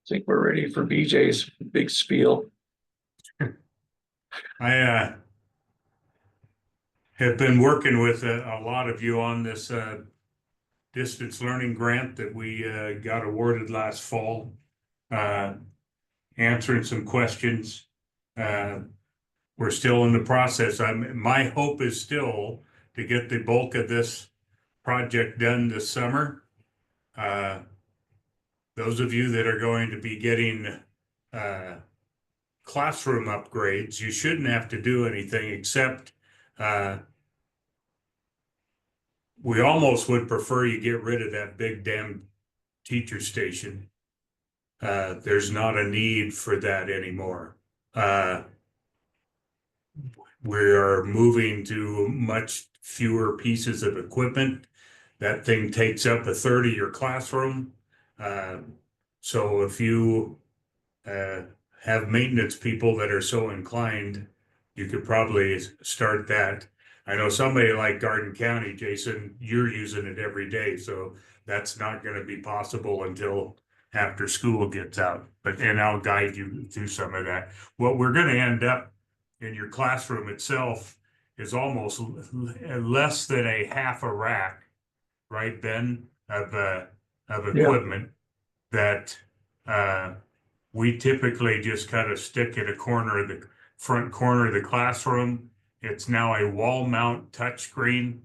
think we're ready for BJ's big spiel. I have been working with a lot of you on this distance learning grant that we got awarded last fall, answering some questions. We're still in the process. My hope is still to get the bulk of this project done this summer. Those of you that are going to be getting classroom upgrades, you shouldn't have to do anything except we almost would prefer you get rid of that big damn teacher station. There's not a need for that anymore. We are moving to much fewer pieces of equipment. That thing takes up a third of your classroom. So if you have maintenance people that are so inclined, you could probably start that. I know somebody like Garden County, Jason, you're using it every day, so that's not going to be possible until after school gets out. And I'll guide you through some of that. What we're going to end up in your classroom itself is almost less than a half a rack, right, Ben, of equipment that we typically just kind of stick at a corner of the front corner of the classroom. It's now a wall mount touchscreen,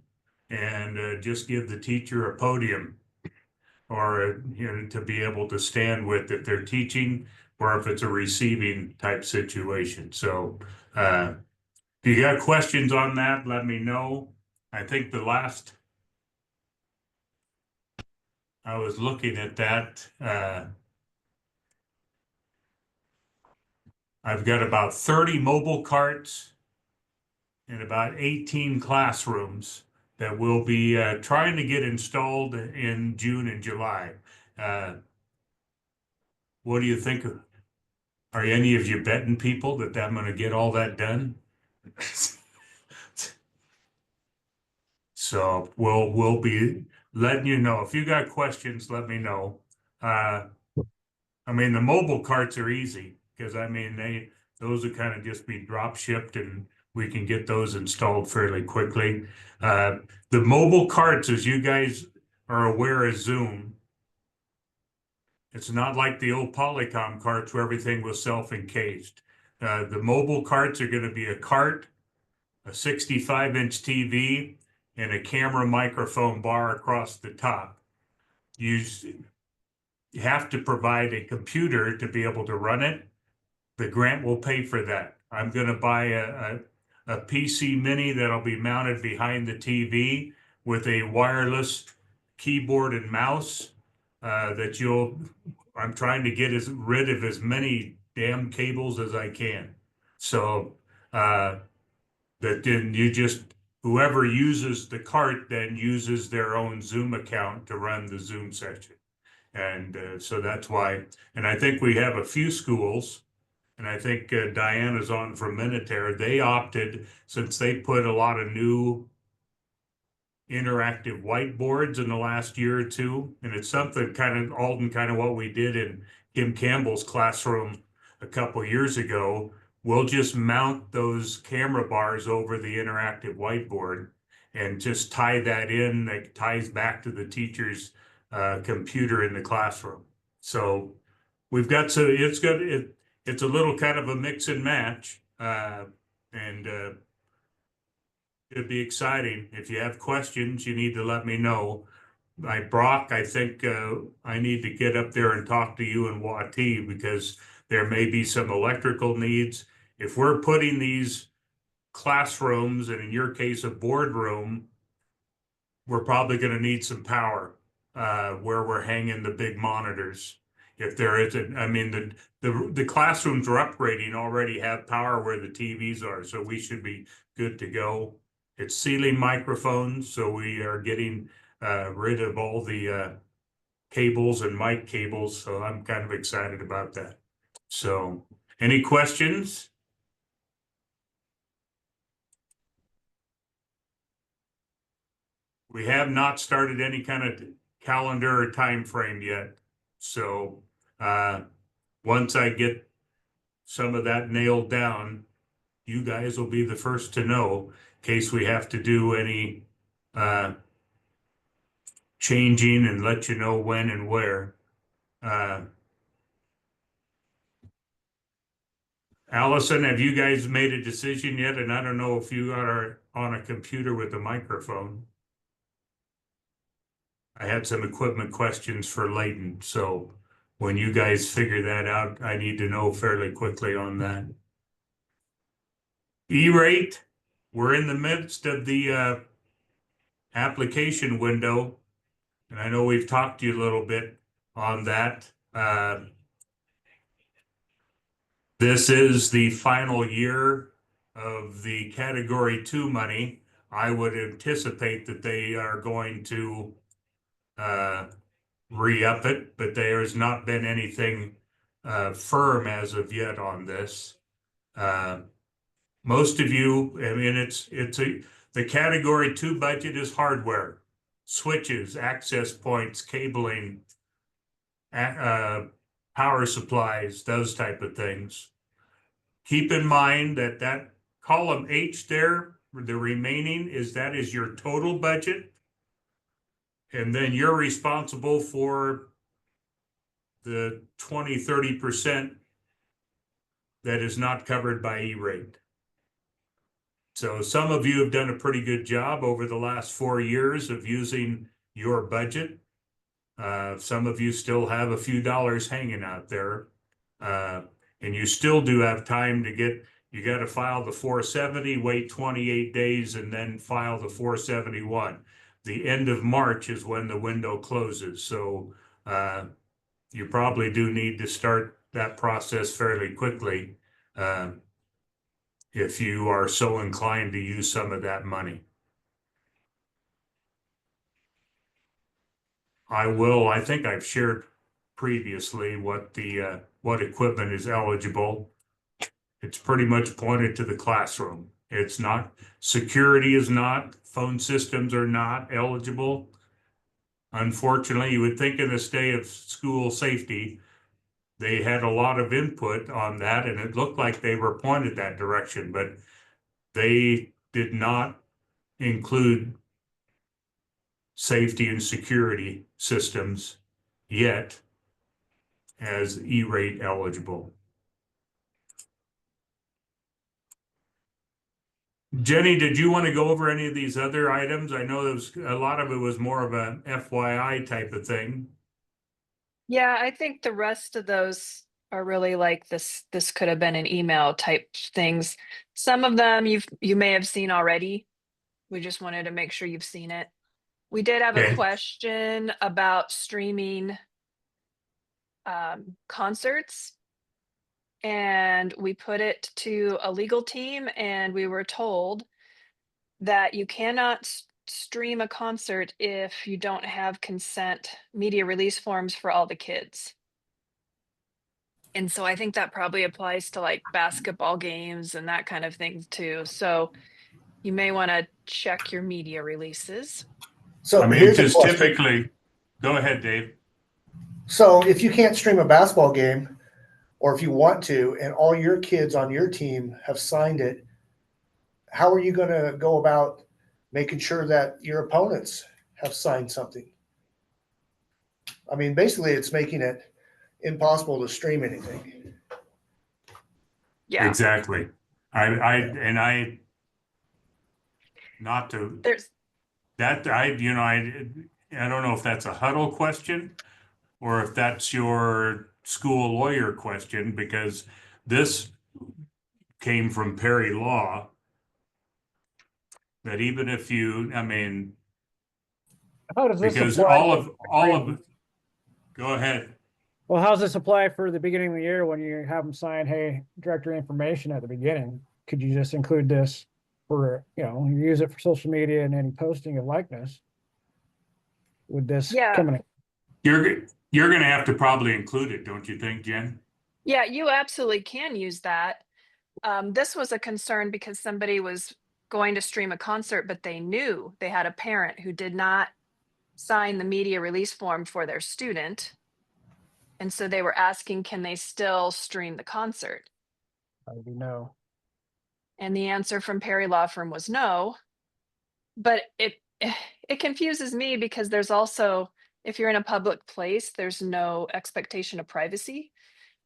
and just give the teacher a podium or to be able to stand with if they're teaching or if it's a receiving type situation. So if you got questions on that, let me know. I think the last I was looking at that, I've got about 30 mobile carts and about 18 classrooms that will be trying to get installed in June and July. What do you think? Are any of you betting people that I'm going to get all that done? So we'll be letting you know. If you got questions, let me know. I mean, the mobile carts are easy because I mean those will kind of just be drop shipped and we can get those installed fairly quickly. The mobile carts, as you guys are aware, is Zoom. It's not like the old Polycom carts where everything was self-encased. The mobile carts are going to be a cart, a 65-inch TV, and a camera microphone bar across the top. You have to provide a computer to be able to run it. The grant will pay for that. I'm going to buy a PC mini that'll be mounted behind the TV with a wireless keyboard and mouse I'm trying to get rid of as many damn cables as I can. So that then whoever uses the cart then uses their own Zoom account to run the Zoom session. And so that's why, and I think we have a few schools, and I think Diana's on from Minutair, they opted, since they put a lot of new interactive whiteboards in the last year or two, and it's something kind of, Alden, kind of what we did in Kim Campbell's classroom a couple years ago, we'll just mount those camera bars over the interactive whiteboard and just tie that in, that ties back to the teacher's computer in the classroom. So we've got, so it's good. It's a little kind of a mix and match, and it'd be exciting. If you have questions, you need to let me know. Brock, I think I need to get up there and talk to you and Watee, because there may be some electrical needs. If we're putting these classrooms, and in your case, a boardroom, we're probably going to need some power where we're hanging the big monitors. If there isn't, I mean, the classrooms we're upgrading already have power where the TVs are, so we should be good to go. It's ceiling microphones, so we are getting rid of all the cables and mic cables, so I'm kind of excited about that. So, any questions? We have not started any kind of calendar or time frame yet. So once I get some of that nailed down, you guys will be the first to know in case we have to do any changing, and let you know when and where. Allison, have you guys made a decision yet? And I don't know if you are on a computer with a microphone. I had some equipment questions for Leighton, so when you guys figure that out, I need to know fairly quickly on that. E-rate, we're in the midst of the application window, and I know we've talked to you a little bit on that. This is the final year of the Category 2 money. I would anticipate that they are going to re-up it, but there has not been anything firm as of yet on this. Most of you, I mean, the Category 2 budget is hardware, switches, access points, cabling, power supplies, those type of things. Keep in mind that column H there, the remaining that is your total budget. And then you're responsible for the 20–30% that is not covered by E-rate. So some of you have done a pretty good job over the last 4 years of using your budget. Some of you still have a few dollars hanging out there. And you still do have time to you got to file the 470, wait 28 days, and then file the 471. The end of March is when the window closes. So you probably do need to start that process fairly quickly if you are so inclined to use some of that money. I think I've shared previously what equipment is eligible. It's pretty much pointed to the classroom. It's not, security is not, phone systems are not eligible. Unfortunately, you would think in this day of school safety, they had a lot of input on that, and it looked like they were pointed that direction, but they did not include safety and security systems yet as E-rate eligible. Jenny, did you want to go over any of these other items? I know a lot of it was more of a FYI type of thing. Yeah, I think the rest of those are really like this could have been an email type things. Some of them you may have seen already. We just wanted to make sure you've seen it. We did have a question about streaming concerts, and we put it to a legal team, and we were told that you cannot stream a concert if you don't have consent media release forms for all the kids. And so I think that probably applies to like basketball games and that kind of thing too. So you may want to check your media releases. So I mean, here's a just question. typically, go ahead, Dave. So if you can't stream a basketball game, or if you want to, and all your kids on your team have signed it, how are you going to go about making sure that your opponents have signed something? I mean, basically, it's making it impossible to stream anything. Yeah, Exactly. I not to there's that I don't know if that's a huddle question or if that's your school lawyer question, because this came from Perry Law, that even if you, I mean, How does this because apply? all of, go ahead. Well, how's this apply for the beginning of the year when you have them sign, hey, directory information at the beginning? Could you just include this for, you use it for social media and any posting of likeness? Would this Yeah. come in? You're going to have to probably include it, don't you think, Jen? Yeah, you absolutely can use that. This was a concern because somebody was going to stream a concert, but they knew they had a parent who did not sign the media release form for their student. And so they were asking, can they still stream the concert? I would no. And the answer from Perry Law Firm was no. But it confuses me because there's also, if you're in a public place, there's no expectation of privacy.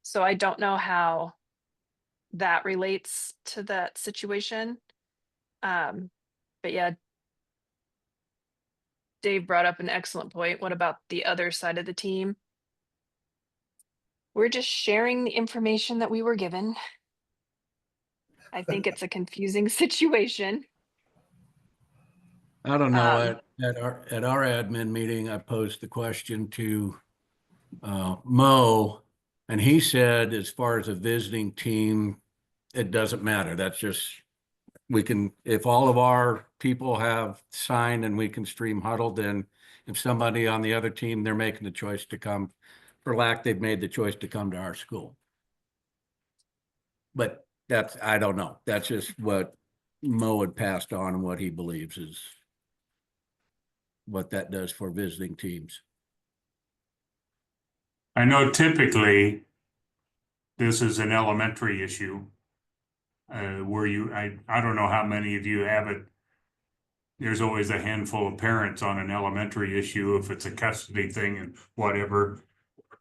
So I don't know how that relates to that situation. But yeah, Dave brought up an excellent point. What about the other side of the team? We're just sharing the information that we were given. I think it's a confusing situation. I don't know, Um, at our admin meeting, I posed the question to Mo, and he said, as far as a visiting team, it doesn't matter. That's just, we can, if all of our people have signed and we can stream huddle, then if somebody on the other team, they're making the choice to come, for lack, they've made the choice to come to our school. But that's, I don't know. That's just what Mo had passed on and what he believes is what that does for visiting teams. I know typically this is an elementary issue, where I don't know how many of you have it. There's always a handful of parents on an elementary issue if it's a custody thing and whatever.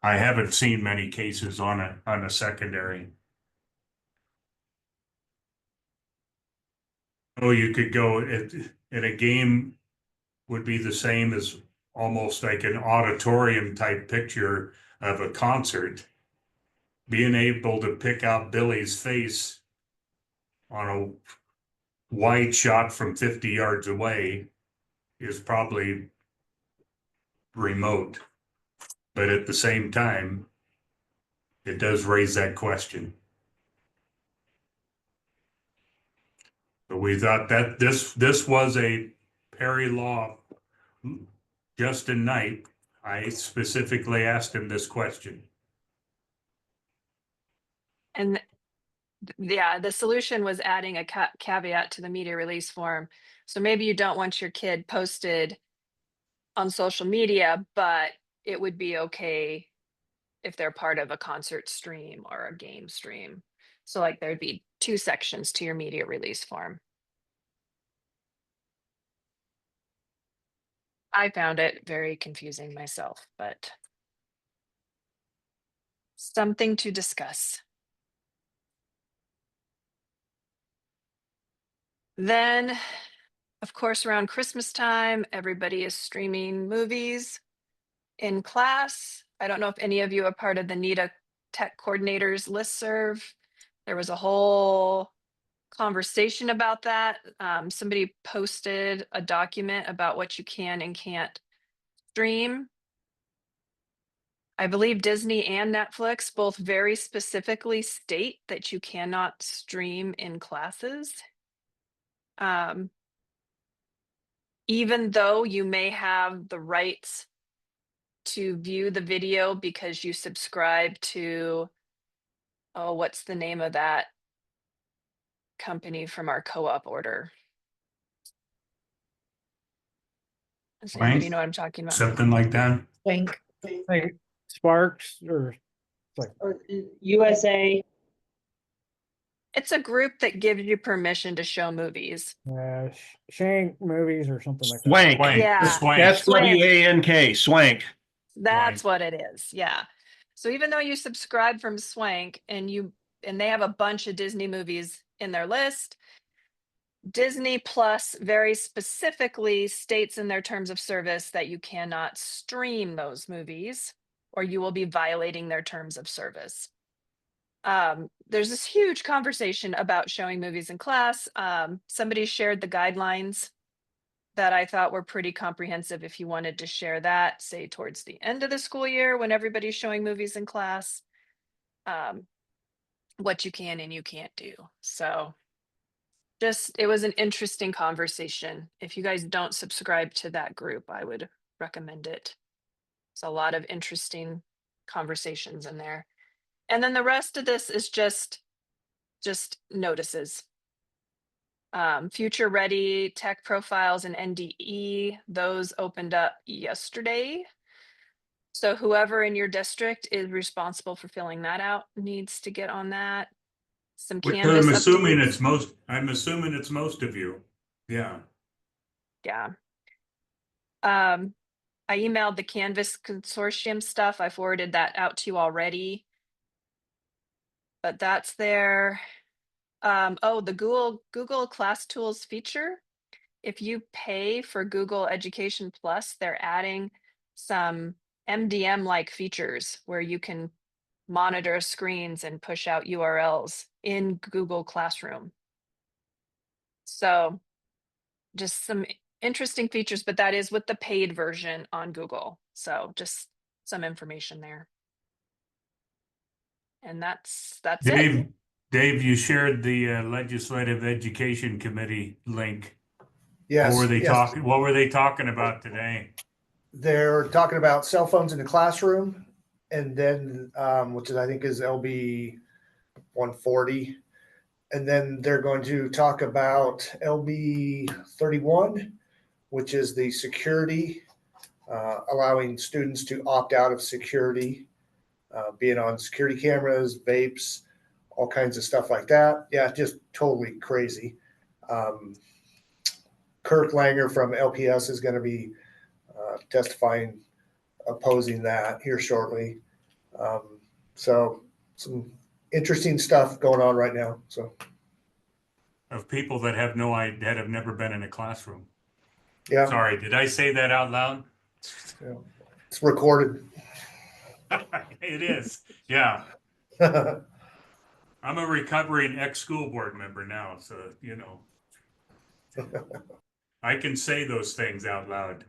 I haven't seen many cases on a secondary. Oh, you could go at a game would be the same as almost like an auditorium type picture of a concert. Being able to pick out Billy's face on a wide shot from 50 yards away is probably remote. But at the same time, it does raise that question. But we thought that this was a Perry Law. Justin Knight, I specifically asked him this question. and yeah, the solution was adding a caveat to the media release form. So maybe you don't want your kid posted on social media, but it would be okay if they're part of a concert stream or a game stream. So like there'd be two sections to your media release form. I found it very confusing myself, but something to discuss. Then, of course, around Christmas time, everybody is streaming movies in class. I don't know if any of you are part of the NETA Tech Coordinators listserv. There was a whole conversation about that. Somebody posted a document about what you can and can't stream. I believe Disney and Netflix both very specifically state that you cannot stream in classes. Even though you may have the rights to view the video because you subscribe to, oh, what's the name of that company from our co-op order? Does anybody know what I'm talking about? Something like that. Think. Like Sparks or Or USA. It's a group that gives you permission to show movies. Shank movies or something like that. Swank. Swank, Yeah. swank. SWANK, swank. That's what it is. Yeah. So even though you subscribe from Swank and they have a bunch of Disney movies in their list, Disney Plus very specifically states in their terms of service that you cannot stream those movies or you will be violating their terms of service. There's this huge conversation about showing movies in class. Somebody shared the guidelines that I thought were pretty comprehensive. If you wanted to share that, say towards the end of the school year when everybody's showing movies in class, what you can and you can't do. So it was an interesting conversation. If you guys don't subscribe to that group, I would recommend it. It's a lot of interesting conversations in there. And then the rest of this is just notices. Future Ready, Tech Profiles, and NDE, those opened up yesterday. So whoever in your district is responsible for filling that out needs to get on that. Some Canvas I'm assuming updates. I'm assuming it's most of you. Yeah. Yeah. I emailed the Canvas consortium stuff. I forwarded that out to you already. But that's there. The Google Class Tools feature. If you pay for Google Education Plus, they're adding some MDM-like features where you can monitor screens and push out URLs in Google Classroom. So just some interesting features, but that is with the paid version on Google. So just some information there. And that's it. Dave, you shared the Legislative Education Committee link. Yes. What were they yes. talking? What were they talking about today? They're talking about cell phones in the classroom, and then which I think is LB 140, and then they're going to talk about LB 31, which is the security, allowing students to opt out of security, being on security cameras, vapes, all kinds of stuff like that. Yeah, just totally crazy. Kirk Langer from LPS is going to be testifying, opposing that here shortly. So some interesting stuff going on right now. So Of people that have no idea, that have never been in a classroom. yeah, Sorry, did I say that out loud? yeah. It's recorded. It is. Yeah. I'm a recovering ex-school board member now, so you know. I can say those things out loud.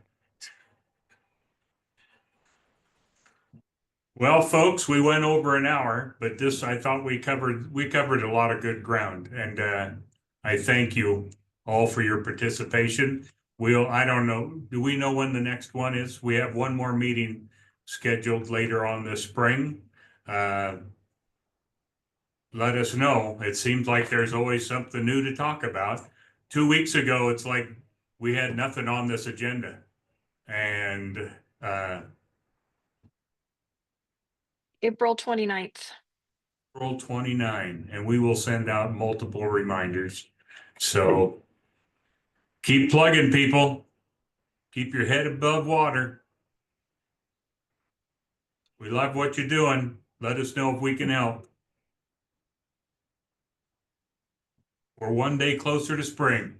Well, folks, we went over an hour, but I thought we covered a lot of good ground, and I thank you all for your participation. I don't know, do we know when the next one is? We have one more meeting scheduled later on this spring. Let us know. It seems like there's always something new to talk about. 2 weeks ago, it's like we had nothing on this agenda, and April 29th. April 29, and we will send out multiple reminders. So keep plugging, people. Keep your head above water. We love what you're doing. Let us know if we can help. We're one day closer to spring.